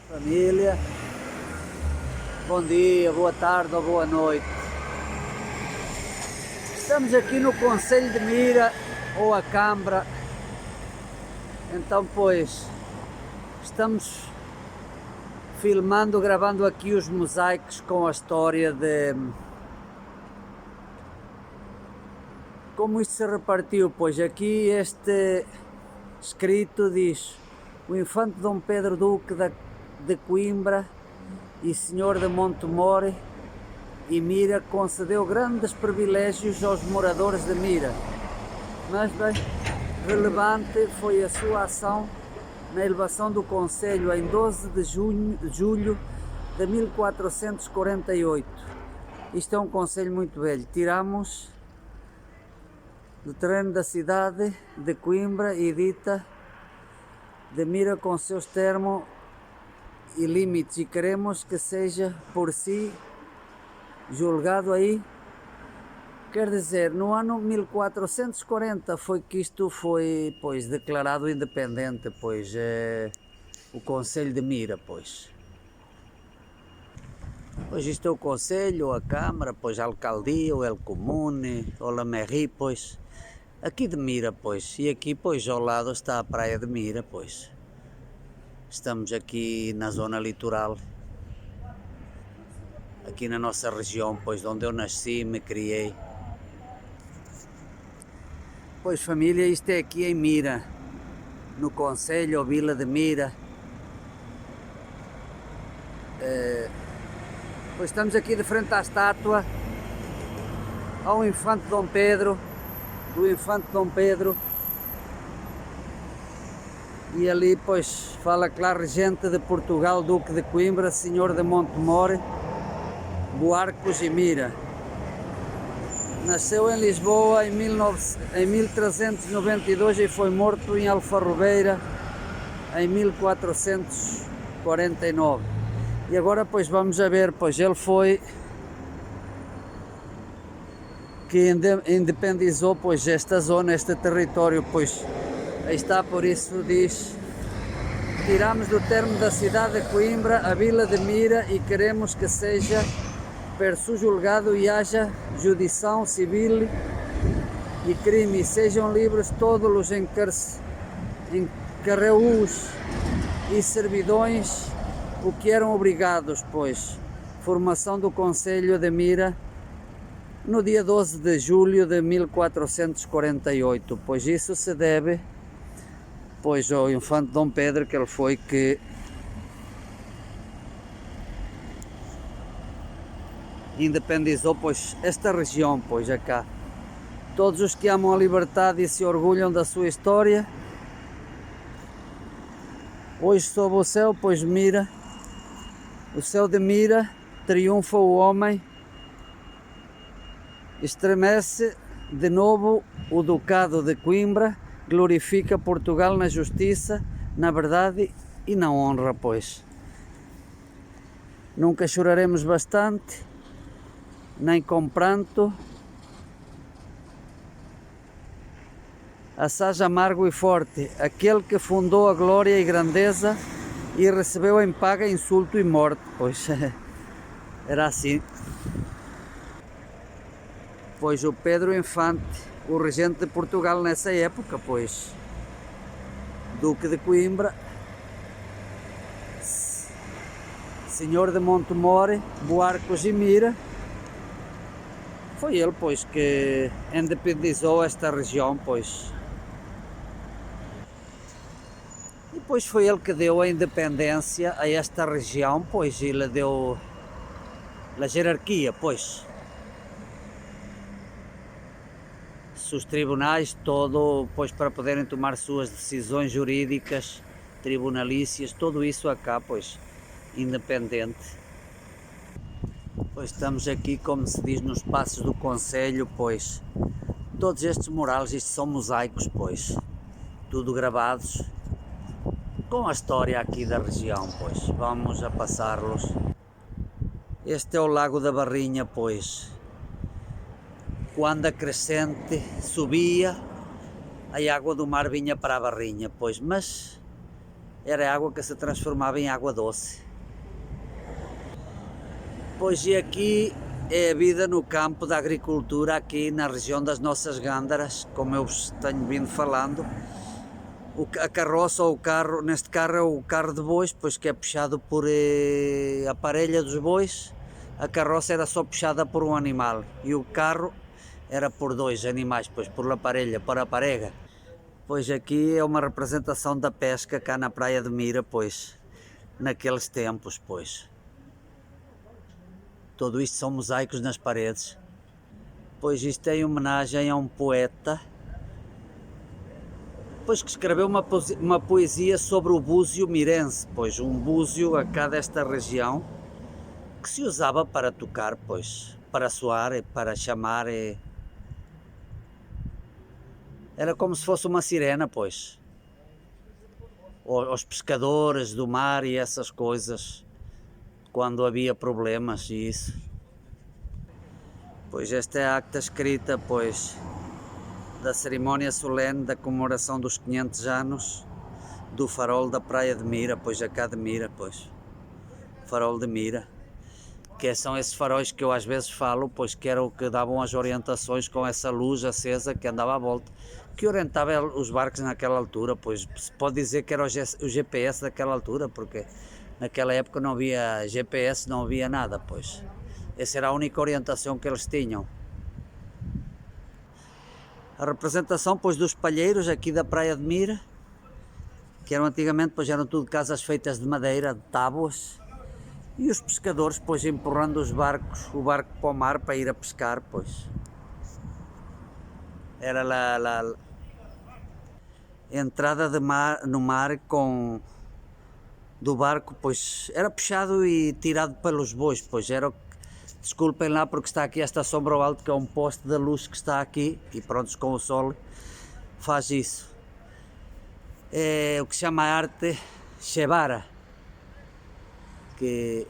Família, bom dia, boa tarde ou boa noite. Estamos aqui no Concelho de Mira, ou a Câmara. Então, pois, estamos filmando, gravando aqui os mosaicos com a história de como isto se repartiu. Pois aqui este escrito diz: o infante Dom Pedro Duque de Coimbra e senhor de Montemor e Mira concedeu grandes privilégios aos moradores de Mira, mas bem relevante foi a sua ação na elevação do concelho em 12 de julho de 1448. Isto é um concelho muito velho. Tiramos do terreno da cidade de Coimbra e dita de Mira com seus termos e limites, e queremos que seja por si julgado aí. Quer dizer, no ano 1440 foi que isto foi, pois, declarado independente, pois, o Concelho de Mira, pois. Pois isto é o Concelho, a Câmara, pois a Alcaldia, o El Comune, o La Mairie, pois, aqui de Mira, pois, e aqui, pois, ao lado está a Praia de Mira, pois. Estamos aqui na zona litoral, aqui na nossa região, pois, onde eu nasci e me criei. Pois, família, isto é aqui em Mira, no Concelho ou Vila de Mira. Pois estamos aqui de frente à estátua ao infante Dom Pedro, do infante Dom Pedro. E ali, pois, fala claro, regente de Portugal, Duque de Coimbra, senhor de Montemor, Buarcos e Mira. Nasceu em Lisboa em 1392 e foi morto em Alfarrobeira em 1449. E agora, pois, vamos a ver, pois, ele foi que independizou, pois, esta zona, este território, pois, aí está, por isso diz: tiramos do termo da cidade de Coimbra a Vila de Mira e queremos que seja per su julgado e haja judição civil e crime, e sejam livres todos os encarreus e servidões o que eram obrigados, pois. Formação do Concelho de Mira no dia 12 de julho de 1448, pois isso se deve, pois, ao infante Dom Pedro, que ele foi que independizou, pois, esta região, pois, acá. Todos os que amam a liberdade e se orgulham da sua história, hoje sob o céu, pois, Mira, o céu de Mira, triunfa o homem, estremece de novo o Ducado de Coimbra, glorifica Portugal na justiça, na verdade e na honra, pois. Nunca choraremos bastante, nem com pranto, assaz amargo e forte, aquele que fundou a glória e grandeza e recebeu em paga insulto e morte, pois era assim. Pois o Pedro Infante, o regente de Portugal nessa época, pois, Duque de Coimbra, senhor de Montemor, Buarcos e Mira, foi ele, pois, que independizou esta região, pois. E depois foi ele que deu a independência a esta região, pois, e lhe deu a hierarquia, pois. Os tribunais, todo, pois, para poderem tomar suas decisões jurídicas, tribunalícias, tudo isso acá, pois, independente. Pois estamos aqui, como se diz, nos passos do Concelho, pois, todos estes murales, isto são mosaicos, pois, tudo gravados, com a história aqui da região, pois, vamos a passá-los. Este é o Lago da Barrinha, pois, quando a crescente subia, a água do mar vinha para a Barrinha, pois, mas era água que se transformava em água doce. Pois e aqui é a vida no campo da agricultura, aqui na região das nossas Gândaras, como eu vos tenho vindo falando. A carroça ou o carro, neste carro é o carro de bois, pois que é puxado por a parelha dos bois. A carroça era só puxada por um animal e o carro era por dois animais, pois por a parelha, por a parega. Pois aqui é uma representação da pesca cá na praia de Mira, pois naqueles tempos, pois. Tudo isto são mosaicos nas paredes. Pois isto é em homenagem a um poeta, pois que escreveu uma poesia sobre o búzio mirense, pois um búzio a cá desta região, que se usava para tocar, pois, para soar, para chamar, era como se fosse uma sirena, pois, aos pescadores do mar e essas coisas, quando havia problemas e isso. Pois esta é a acta escrita, pois, da cerimónia solene da comemoração dos 500 anos do farol da praia de Mira, pois acá de Mira, pois, farol de Mira, que são esses faróis que eu às vezes falo, pois que eram que davam as orientações com essa luz acesa que andava à volta, que orientava os barcos naquela altura, pois se pode dizer que era o GPS daquela altura, porque naquela época não havia GPS, não havia nada, pois. Essa era a única orientação que eles tinham. A representação, pois, dos palheiros aqui da praia de Mira, que eram antigamente, pois eram tudo casas feitas de madeira, de tábuas, e os pescadores, pois, empurrando o barco para o mar para ir a pescar, pois. Era a entrada no mar do barco, pois era puxado e tirado pelos bois, pois era, desculpem lá porque está aqui esta sombra ao alto, que é um poste de luz que está aqui, e pronto, com o sol faz isso. É o que se chama arte Shebara, que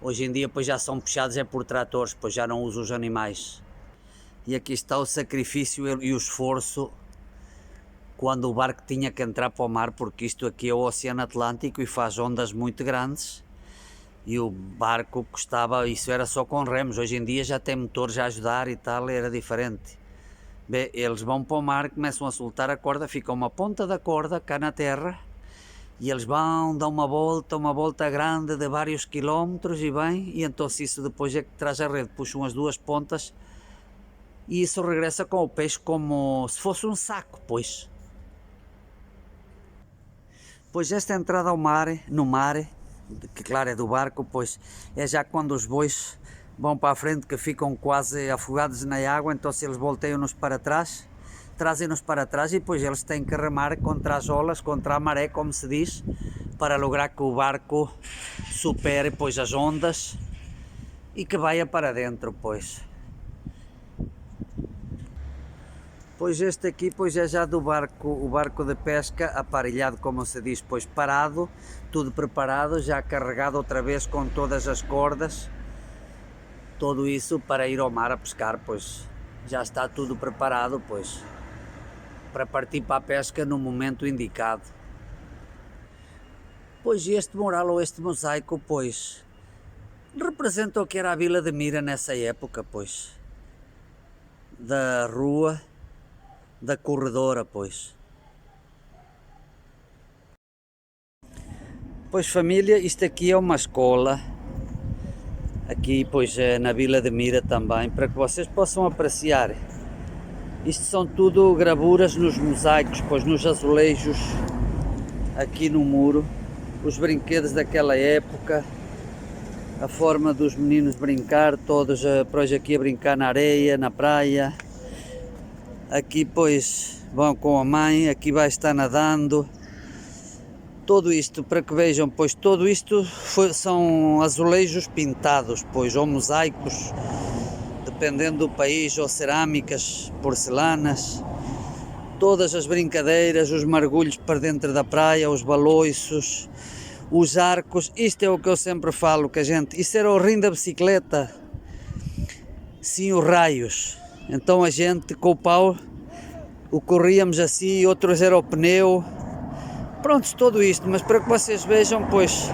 hoje em dia pois já são puxados por tratores, pois já não usam os animais. E aqui está o sacrifício e o esforço quando o barco tinha que entrar para o mar, porque isto aqui é o Oceano Atlântico e faz ondas muito grandes, e o barco custava, isso era só com remos, hoje em dia já tem motores a ajudar e tal, era diferente. Bem, eles vão para o mar, começam a soltar a corda, fica uma ponta da corda cá na terra, e eles vão, dão uma volta grande de vários quilómetros e bem, e então isso depois é que traz a rede, puxam as duas pontas, e isso regressa com o peixe como se fosse um saco, pois. Pois esta entrada ao mar, no mar, que claro é do barco, pois é já quando os bois vão para a frente que ficam quase afogados na água, então se eles volteiam-nos para trás, trazem-nos para trás e depois eles têm que remar contra as olas, contra a maré, como se diz, para lograr que o barco supere pois as ondas e que vá para dentro, pois. Pois este aqui pois é já do barco, o barco de pesca aparelhado, como se diz, pois parado, tudo preparado, já carregado outra vez com todas as cordas, tudo isso para ir ao mar a pescar, pois já está tudo preparado, pois, para partir para a pesca no momento indicado. Pois este mural ou este mosaico, pois, representa o que era a Vila de Mira nessa época, pois, da rua da corredora, pois. Pois família, isto aqui é uma escola, aqui pois na Vila de Mira também, para que vocês possam apreciar. Isto são tudo gravuras nos mosaicos, pois nos azulejos, aqui no muro, os brinquedos daquela época, a forma dos meninos brincar, todos pois aqui a brincar na areia, na praia. Aqui pois vão com a mãe, aqui vai estar nadando, tudo isto para que vejam, pois tudo isto são azulejos pintados, pois ou mosaicos, dependendo do país, ou cerâmicas, porcelanas, todas as brincadeiras, os mergulhos para dentro da praia, os baloiços, os arcos, isto é o que eu sempre falo, que a gente, isso era o rim da bicicleta, sim, os raios. Então a gente com o pau o corríamos assim, outros era o pneu, Pronto, tudo isto, mas para que vocês vejam, pois,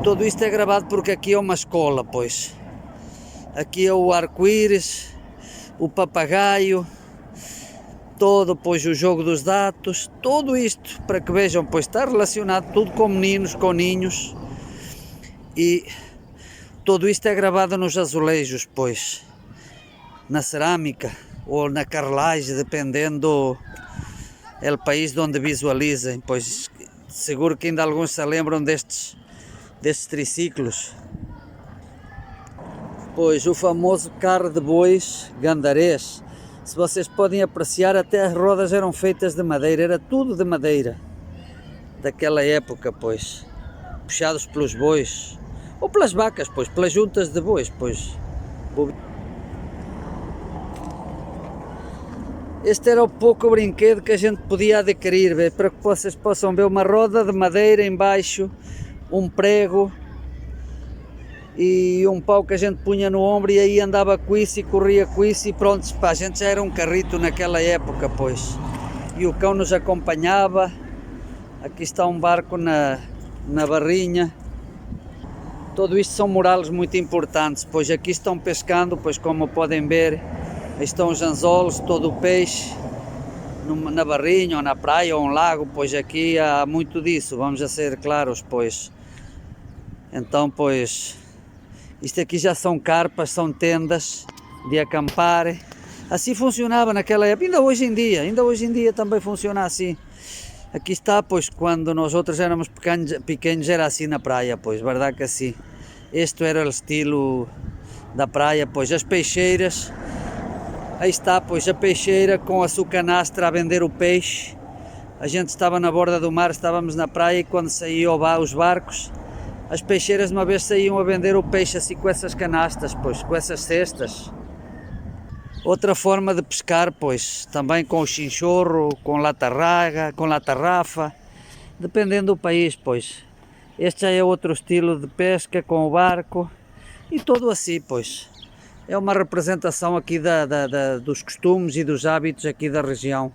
tudo isto é gravado porque aqui é uma escola, pois. Aqui é o arco-íris, o papagaio, todo, pois, o jogo dos dados, tudo isto, para que vejam, pois, está relacionado tudo com meninos, com ninhos, e tudo isto é gravado nos azulejos, pois, na cerâmica ou na carrelagem, dependendo do país de onde visualizem, pois seguro que ainda alguns se lembram destes triciclos. Pois o famoso carro de bois gandarês, se vocês podem apreciar, até as rodas eram feitas de madeira, era tudo de madeira, daquela época, pois, puxados pelos bois, ou pelas vacas, pois, pelas juntas de bois, pois. Este era o pouco brinquedo que a gente podia adquirir, para que vocês possam ver uma roda de madeira embaixo, um prego e um pau que a gente punha no ombro, e aí andava com isso e corria com isso, e pronto, pá, a gente já era um carrito naquela época, pois. E o cão nos acompanhava. Aqui está um barco na barrinha. Tudo isto são murales muito importantes, pois aqui estão pescando, pois como podem ver, aí estão os anzolos, todo o peixe, na barrinha ou na praia ou um lago, pois aqui há muito disso, vamos a ser claros, pois. Então, pois, isto aqui já são carpas, são tendas de acampar. Assim funcionava naquela época, ainda hoje em dia também funciona assim. Aqui está, pois, quando nós outros éramos pequenos era assim na praia, pois, verdade que assim. Este era o estilo da praia, pois, as peixeiras. Aí está, pois, a peixeira com a sua canastra a vender o peixe. A gente estava na borda do mar, estávamos na praia, e quando saíam os barcos, as peixeiras uma vez saíam a vender o peixe assim com essas canastas, pois, com essas cestas. Outra forma de pescar, pois, também com o chinchorro, com latarraga, com la tarrafa, dependendo do país, pois. Este já é outro estilo de pesca, com o barco, e tudo assim, pois. É uma representação aqui dos costumes e dos hábitos aqui da região.